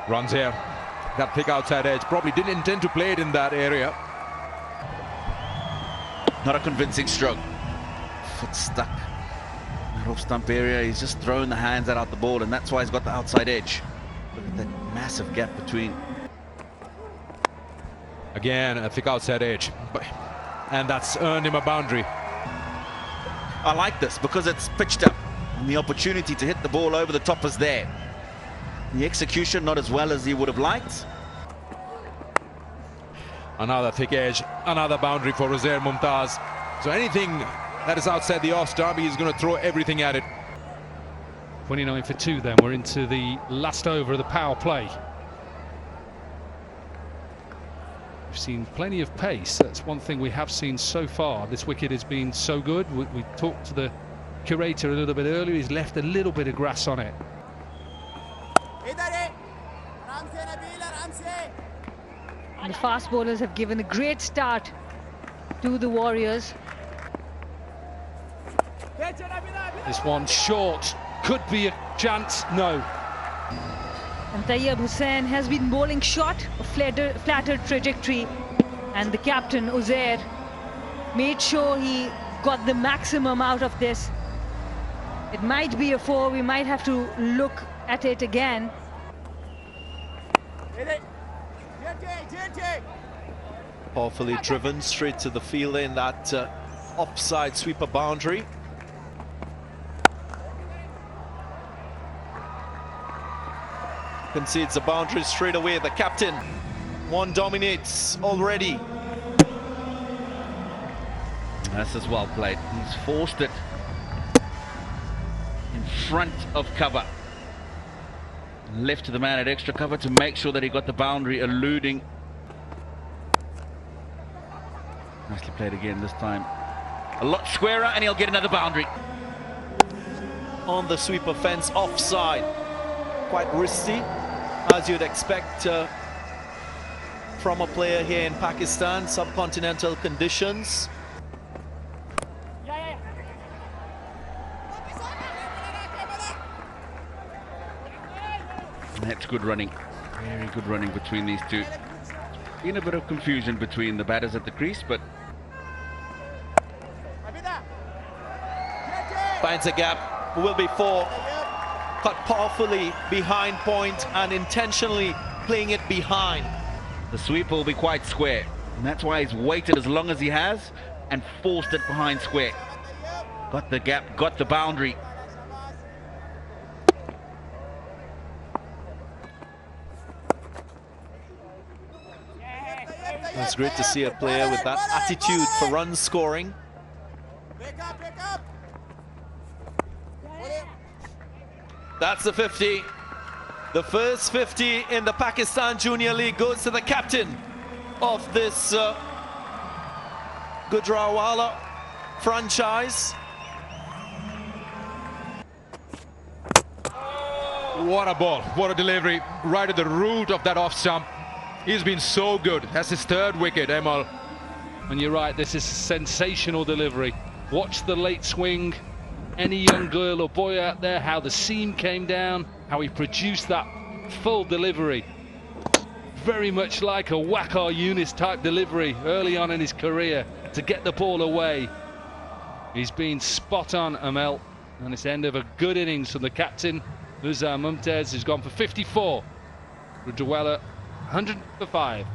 Runs here. That thick outside edge. Probably didn't intend to play it in that area. Not a convincing stroke. Foot stuck. That off stump area. He's just throwing the hands out the ball, and that's why he's got the outside edge. Look at that massive gap between. Again, a thick outside edge. And that's earned him a boundary. I like this because it's pitched up, and the opportunity to hit the ball over the top is there. The execution not as well as he would have liked. Another thick edge, another boundary for Uzair Mumtaz. So anything that is outside the off stump, he's going to throw everything at it. 29 for 2 then. We're into the last over of the power play. We've seen plenty of pace. That's one thing we have seen so far. This wicket has been so good. We talked to the curator a little bit earlier. He's left a little bit of grass on it. The fast bowlers have given a great start to the Warriors. This one short, could be a chance, no. And Tayyab Hussain has been bowling short, a flatter trajectory, and the captain Uzair made sure he got the maximum out of this. It might be a 4, we might have to look at it again. Powerfully driven straight to the fielder in that offside sweeper boundary. Concedes the boundary straight away. The captain, one dominates already. This is well played. He's forced it in front of cover. Left to the man at extra cover to make sure that he got the boundary, eluding. Nicely played again this time. A lot squarer, and he'll get another boundary. On the sweeper fence, offside. Quite risky, as you'd expect from a player here in Pakistan. Subcontinental conditions. That's good running. Very good running between these two. Been a bit of confusion between the batters at the crease, but Finds a gap, will be 4. Cut powerfully behind point and intentionally playing it behind. the sweep will be quite square. And that's why he's waited as long as he has and forced it behind square. Got the gap, got the boundary. It's great to see a player with that attitude for run scoring. That's the 50. The first 50 in the Pakistan Junior League goes to the captain of this Gujranwala franchise. What a ball, what a delivery, right at the root of that off stump. He's been so good. That's his 3rd wicket, Emal. And you're right, this is sensational delivery. Watch the late swing. Any young girl or boy out there, how the seam came down, how he produced that full delivery. Very much like a Waqar Younis type delivery early on in his career to get the ball away. He's been spot on, Amel, and it's the end of a good innings from the captain, Uzair Mumtaz, who's gone for 54. Gujranwala 100 for 5.